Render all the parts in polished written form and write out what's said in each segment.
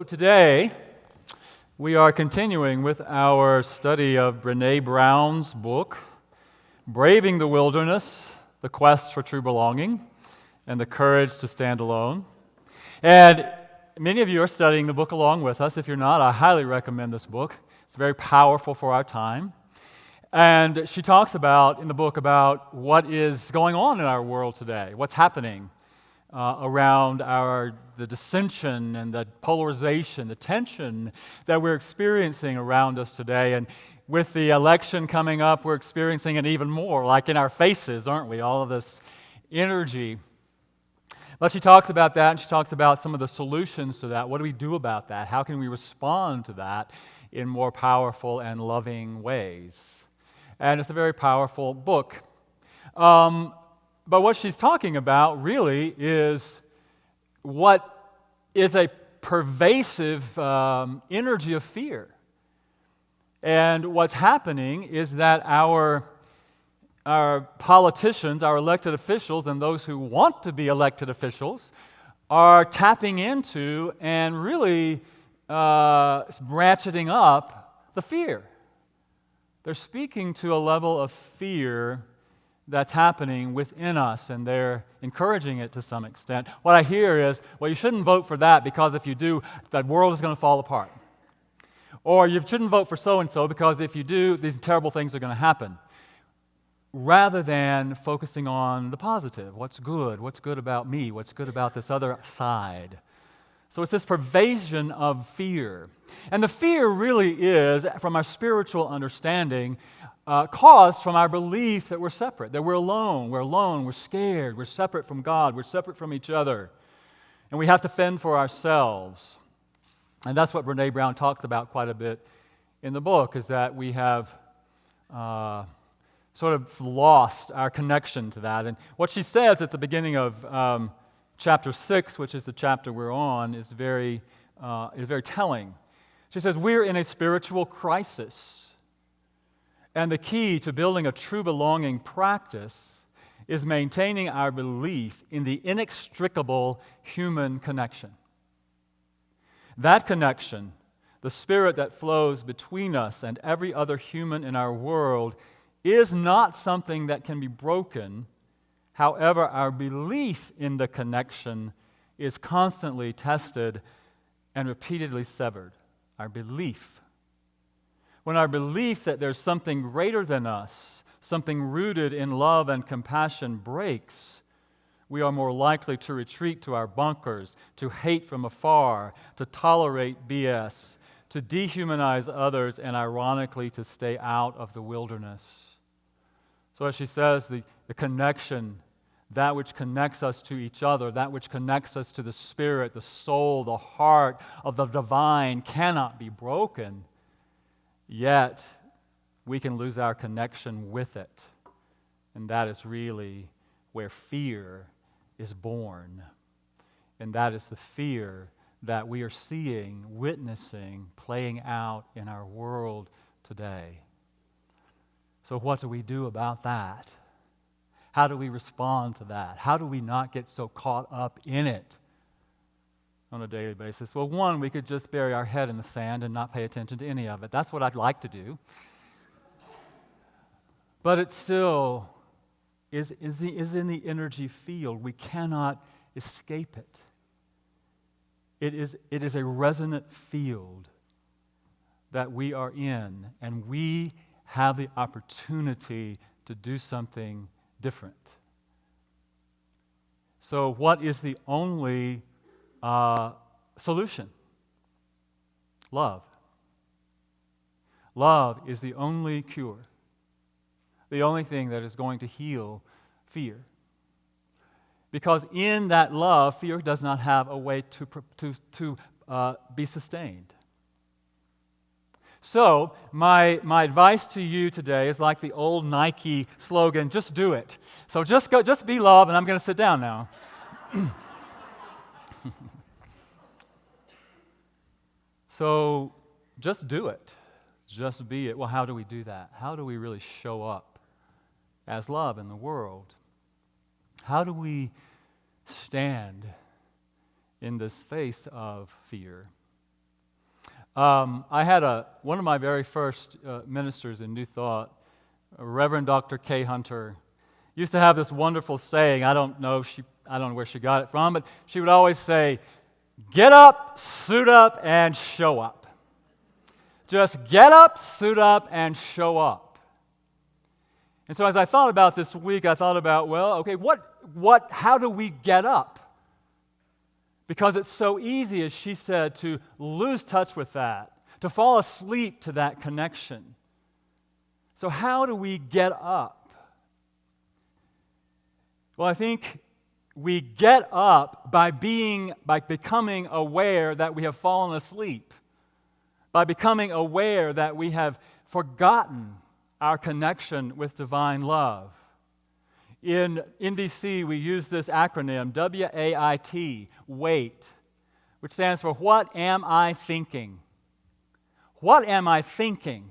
Today, we are continuing with our study of Brené Brown's book, Braving the Wilderness, The Quest for True Belonging, and the Courage to Stand Alone. And many of you are studying the book along with us. If you're not, I highly recommend this book. It's very powerful for our time. And she talks in the book about what is going on in our world today, what's happening around the dissension and the polarization, the tension that we're experiencing around us today. And with the election coming up, we're experiencing it even more, like in our faces, aren't we? All of this energy. But she talks about that, and she talks about some of the solutions to that. What do we do about that? How can we respond to that in more powerful and loving ways? And it's a very powerful book. But what she's talking about really is what is a pervasive energy of fear. And what's happening is that our politicians, our elected officials, and those who want to be elected officials are tapping into and really ratcheting up the fear. They're speaking to a level of fear that's happening within us, and they're encouraging it to some extent. What I hear is, well, you shouldn't vote for that because if you do, that world is going to fall apart. Or you shouldn't vote for so-and-so because if you do, these terrible things are going to happen. Rather than focusing on the positive, what's good about me, what's good about this other side. So it's this pervasion of fear. And the fear really is, from our spiritual understanding, caused from our belief that we're separate, that we're alone, we're scared, we're separate from God, we're separate from each other, and we have to fend for ourselves. And that's what Brené Brown talks about quite a bit in the book, is that we have sort of lost our connection to that. And what she says at the beginning of chapter 6, which is the chapter we're on, is very telling. She says, we're in a spiritual crisis. And the key to building a true belonging practice is maintaining our belief in the inextricable human connection. That connection, the spirit that flows between us and every other human in our world, is not something that can be broken. However, our belief in the connection is constantly tested and repeatedly severed. Our belief. When our belief that there's something greater than us, something rooted in love and compassion breaks, we are more likely to retreat to our bunkers, to hate from afar, to tolerate BS, to dehumanize others, and ironically, to stay out of the wilderness. So as she says, the connection, that which connects us to each other, that which connects us to the spirit, the soul, the heart of the divine cannot be broken. Yet, we can lose our connection with it. And that is really where fear is born. And that is the fear that we are seeing, witnessing, playing out in our world today. So what do we do about that? How do we respond to that? How do we not get so caught up in it on a daily basis? Well, one, we could just bury our head in the sand and not pay attention to any of it. That's what I'd like to do. But it still is in the energy field. We cannot escape it. It is a resonant field that we are in, and we have the opportunity to do something different. So what is the only solution? Love. Love is the only cure, the only thing that is going to heal fear. Because in that love, fear does not have a way to be sustained. So, my advice to you today is like the old Nike slogan, just do it. So just be love, and I'm going to sit down now. So, just do it. Just be it. Well, how do we do that? How do we really show up as love in the world? How do we stand in this face of fear? I had one of my very first ministers in New Thought, Reverend Dr. Kay Hunter, used to have this wonderful saying. I don't know where she got it from, but she would always say, "Get up, suit up, and show up." Just get up, suit up, and show up. And so as I thought about this week, I thought about, well, okay, how do we get up? Because it's so easy, as she said, to lose touch with that, to fall asleep to that connection. So how do we get up? Well, I think we get up by becoming aware that we have fallen asleep, by becoming aware that we have forgotten our connection with divine love. In NBC, we use this acronym, WAIT, WAIT, which stands for What Am I Thinking? What am I thinking?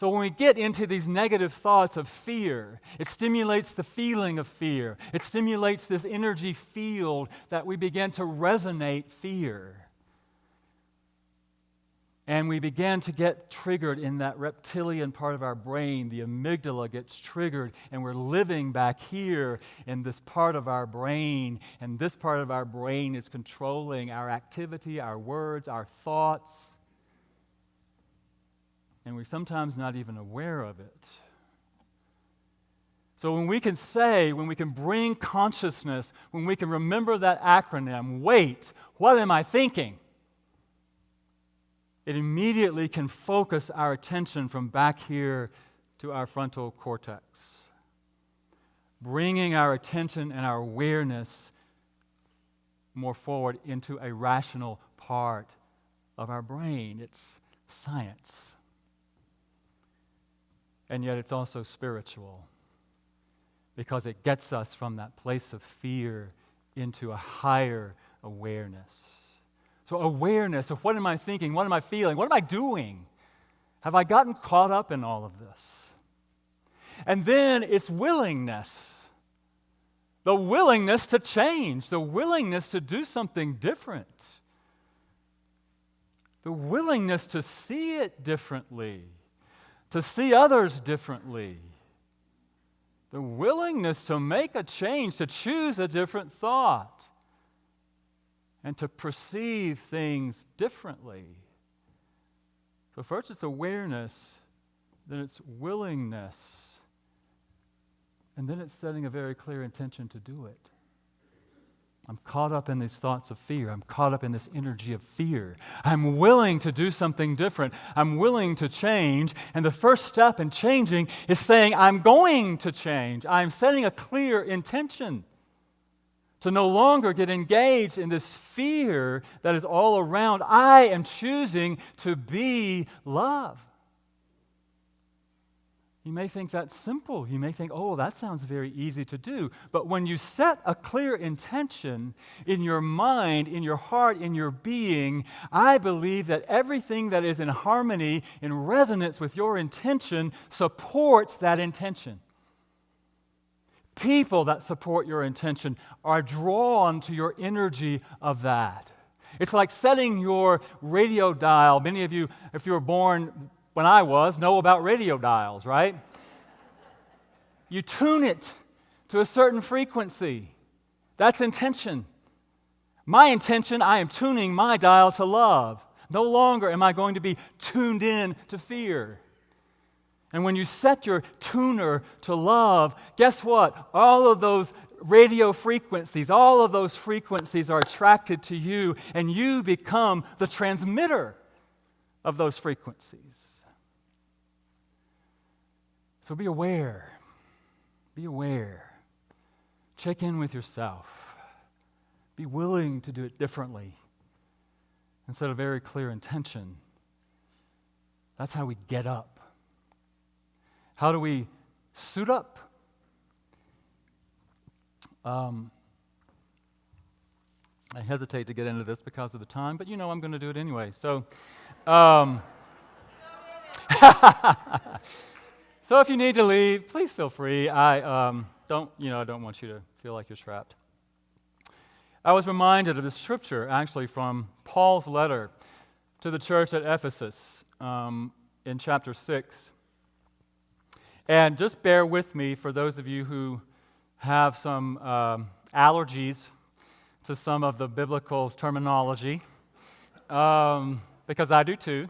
So when we get into these negative thoughts of fear, it stimulates the feeling of fear. It stimulates this energy field that we begin to resonate fear. And we begin to get triggered in that reptilian part of our brain. The amygdala gets triggered, and we're living back here in this part of our brain. And this part of our brain is controlling our activity, our words, our thoughts. And we're sometimes not even aware of it. So when we can bring consciousness, when we can remember that acronym, WAIT, what am I thinking? It immediately can focus our attention from back here to our frontal cortex, bringing our attention and our awareness more forward into a rational part of our brain. It's science. And yet it's also spiritual, because it gets us from that place of fear into a higher awareness. So awareness of what am I thinking, what am I feeling, what am I doing? Have I gotten caught up in all of this? And then it's willingness. The willingness to change, the willingness to do something different. The willingness to see it differently, to see others differently. The willingness to make a change, to choose a different thought, and to perceive things differently. So first it's awareness, then it's willingness, and then it's setting a very clear intention to do it. I'm caught up in these thoughts of fear. I'm caught up in this energy of fear. I'm willing to do something different. I'm willing to change. And the first step in changing is saying, I'm going to change. I'm setting a clear intention to no longer get engaged in this fear that is all around. I am choosing to be love. You may think that's simple. You may think, oh, that sounds very easy to do. But when you set a clear intention in your mind, in your heart, in your being, I believe that everything that is in harmony, in resonance with your intention, supports that intention. People that support your intention are drawn to your energy of that. It's like setting your radio dial. Many of you, if you were born when I was, know about radio dials, right? You tune it to a certain frequency. That's intention. My intention, I am tuning my dial to love. No longer am I going to be tuned in to fear. And when you set your tuner to love, guess what? All of those radio frequencies, all of those frequencies are attracted to you, and you become the transmitter of those frequencies. So be aware. Be aware. Check in with yourself. Be willing to do it differently and set a very clear intention. That's how we get up. How do we suit up? I hesitate to get into this because of the time, but I'm going to do it anyway. So, so if you need to leave, please feel free. I don't want you to feel like you're trapped. I was reminded of this scripture, actually, from Paul's letter to the church at Ephesus in chapter 6. And just bear with me for those of you who have some allergies to some of the biblical terminology, because I do too.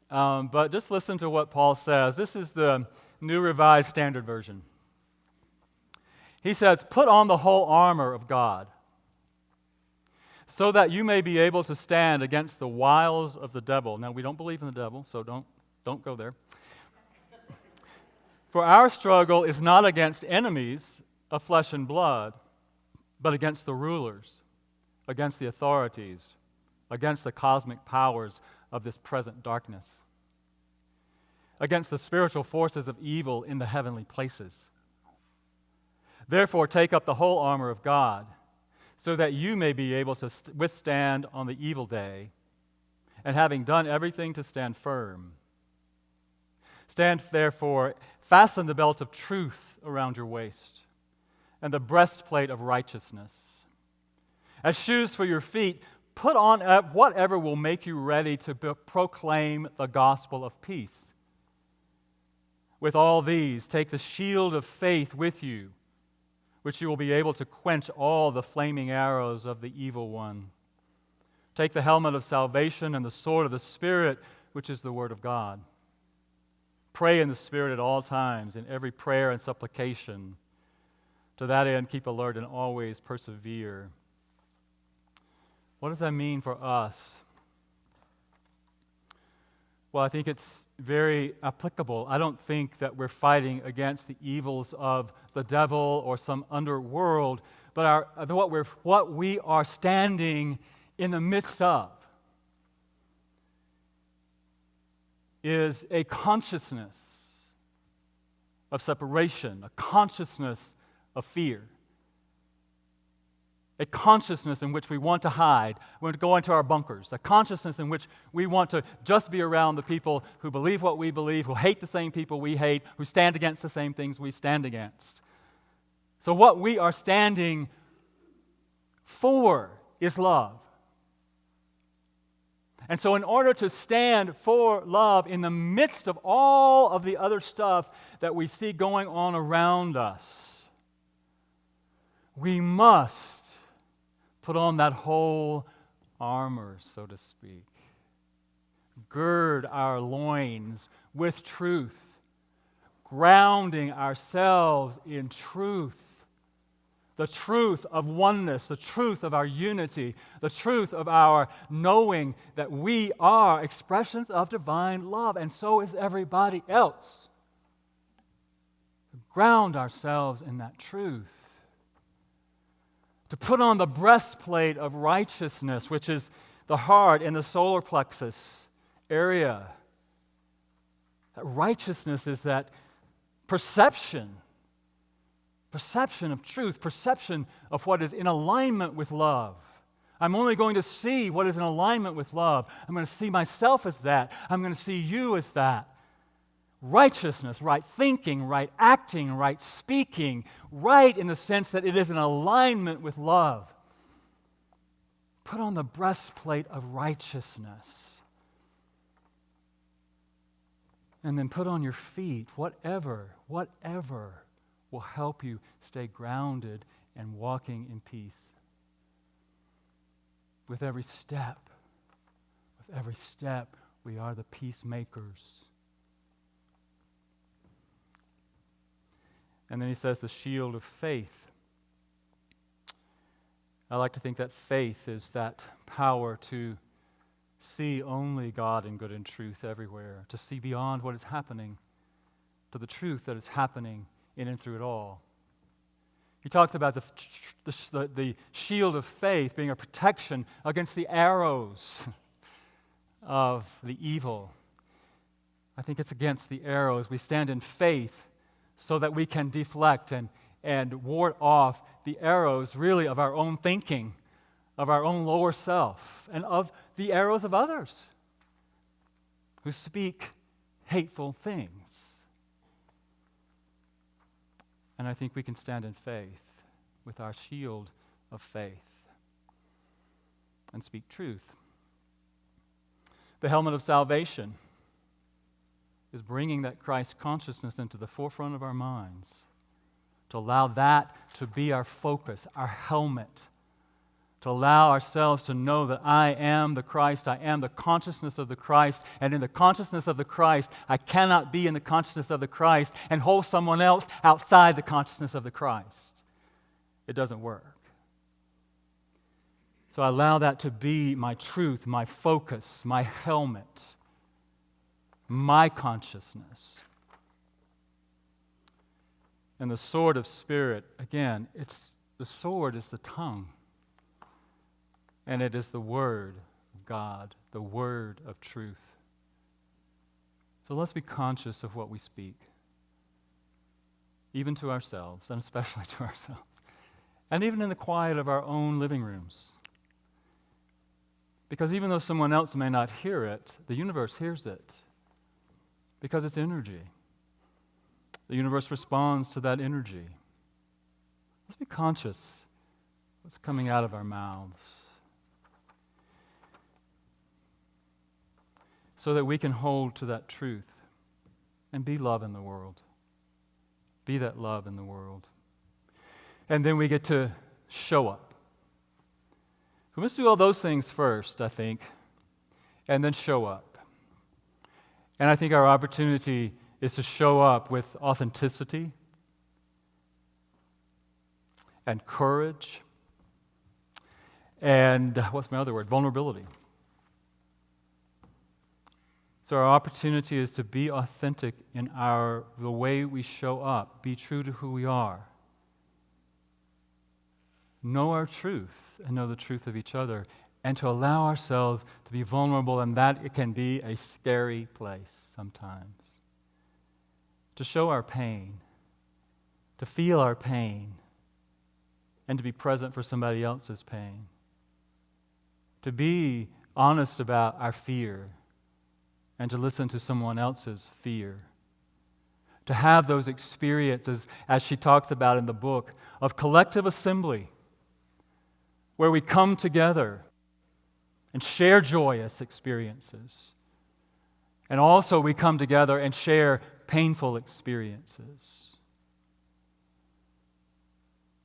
But just listen to what Paul says. This is the New Revised Standard Version. He says, "Put on the whole armor of God, so that you may be able to stand against the wiles of the devil." Now, we don't believe in the devil, so don't go there. "For our struggle is not against enemies of flesh and blood, but against the rulers, against the authorities, against the cosmic powers of this present darkness, against the spiritual forces of evil in the heavenly places. Therefore, take up the whole armor of God, so that you may be able to withstand on the evil day, and having done everything to stand firm. Stand therefore, fasten the belt of truth around your waist, and the breastplate of righteousness. As shoes for your feet, put on whatever will make you ready to proclaim the gospel of peace. With all these, take the shield of faith with you, which you will be able to quench all the flaming arrows of the evil one. Take the helmet of salvation and the sword of the Spirit, which is the word of God. Pray in the Spirit at all times, in every prayer and supplication. To that end, keep alert and always persevere." What does that mean for us? Well, I think it's very applicable. I don't think that we're fighting against the evils of the devil or some underworld, but what we are standing in the midst of is a consciousness of separation, a consciousness of fear, a consciousness in which we want to hide, we want to go into our bunkers, a consciousness in which we want to just be around the people who believe what we believe, who hate the same people we hate, who stand against the same things we stand against. So what we are standing for is love. And so in order to stand for love in the midst of all of the other stuff that we see going on around us, we must put on that whole armor, so to speak. Gird our loins with truth, grounding ourselves in truth. The truth of oneness, the truth of our unity, the truth of our knowing that we are expressions of divine love, and so is everybody else. Ground ourselves in that truth. To put on the breastplate of righteousness, which is the heart and the solar plexus area. That righteousness is that perception of truth, perception of what is in alignment with love. I'm only going to see what is in alignment with love. I'm going to see myself as that. I'm going to see you as that. Righteousness, right thinking, right acting, right speaking, right in the sense that it is in alignment with love. Put on the breastplate of righteousness. And then put on your feet whatever will help you stay grounded and walking in peace. With every step, we are the peacemakers. And then he says the shield of faith. I like to think that faith is that power to see only God in good and truth everywhere, to see beyond what is happening to the truth that is happening in and through it all. He talks about the shield of faith being a protection against the arrows of the evil. I think it's against the arrows. We stand in faith so that we can deflect and ward off the arrows really of our own thinking, of our own lower self, and of the arrows of others who speak hateful things. And I think we can stand in faith with our shield of faith and speak truth. The helmet of salvation is bringing that Christ consciousness into the forefront of our minds, to allow that to be our focus, our helmet, to allow ourselves to know that I am the Christ, I am the consciousness of the Christ, and in the consciousness of the Christ, I cannot be in the consciousness of the Christ and hold someone else outside the consciousness of the Christ. It doesn't work. So I allow that to be my truth, my focus, my helmet, my consciousness. And the sword of Spirit, again, the sword is the tongue. And it is the Word of God, the Word of truth. So let's be conscious of what we speak, even to ourselves, and especially to ourselves, and even in the quiet of our own living rooms. Because even though someone else may not hear it, the universe hears it, because it's energy. The universe responds to that energy. Let's be conscious what's coming out of our mouths, so that we can hold to that truth and be love in the world. Be that love in the world. And then we get to show up. We must do all those things first, I think, and then show up. And I think our opportunity is to show up with authenticity and courage and, what's my other word? Vulnerability. So our opportunity is to be authentic in the way we show up, be true to who we are. Know our truth and know the truth of each other, and to allow ourselves to be vulnerable, and that it can be a scary place sometimes. To show our pain, to feel our pain, and to be present for somebody else's pain. To be honest about our fear, and to listen to someone else's fear. To have those experiences, as she talks about in the book, of collective assembly, where we come together and share joyous experiences. And also we come together and share painful experiences.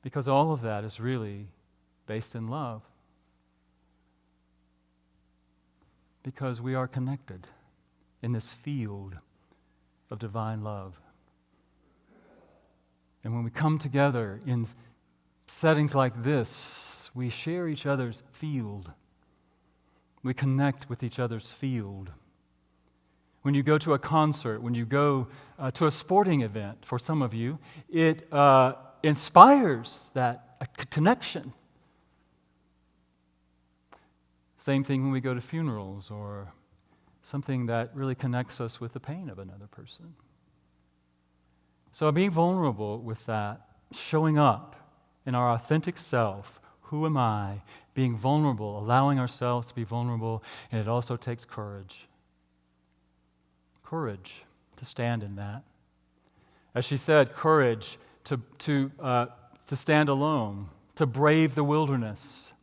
Because all of that is really based in love. Because we are connected in this field of divine love. And when we come together in settings like this, we share each other's field. We connect with each other's field. When you go to a concert, when you go to a sporting event, for some of you, it inspires that connection. Same thing when we go to funerals or something that really connects us with the pain of another person. So being vulnerable with that, showing up in our authentic self, who am I, being vulnerable, allowing ourselves to be vulnerable, and it also takes courage. Courage to stand in that. As she said, courage to stand alone, to brave the wilderness.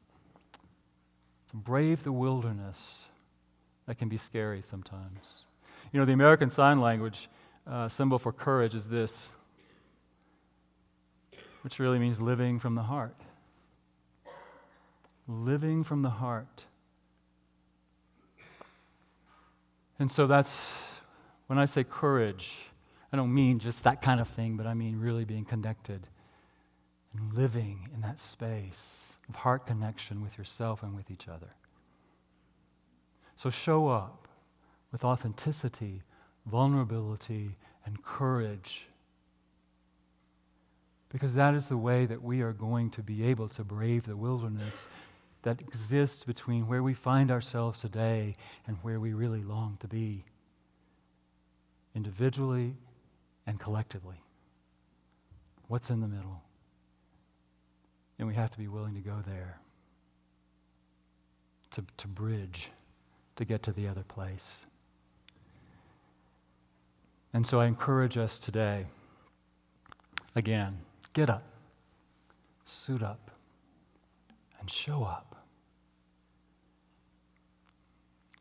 To brave the wilderness. That can be scary sometimes. You know, the American Sign Language symbol for courage is this, which really means living from the heart. Living from the heart. And so that's, when I say courage, I don't mean just that kind of thing, but I mean really being connected and living in that space of heart connection with yourself and with each other. So show up with authenticity, vulnerability, and courage. Because that is the way that we are going to be able to brave the wilderness that exists between where we find ourselves today and where we really long to be, individually and collectively. What's in the middle? And we have to be willing to go there, to bridge, to get to the other place. And so I encourage us today, again, get up, suit up, and show up.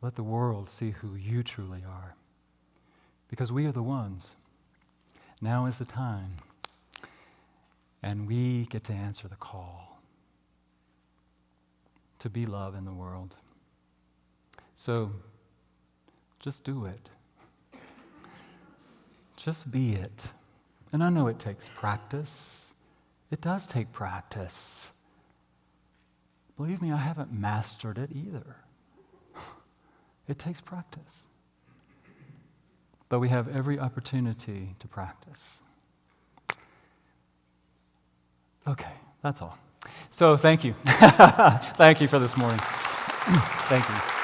Let the world see who you truly are. Because we are the ones. Now is the time. And we get to answer the call to be love in the world. So, just do it. Just be it. And I know it takes practice. It does take practice. Believe me, I haven't mastered it either. It takes practice. But we have every opportunity to practice. Okay, that's all. So thank you. Thank you for this morning. Thank you.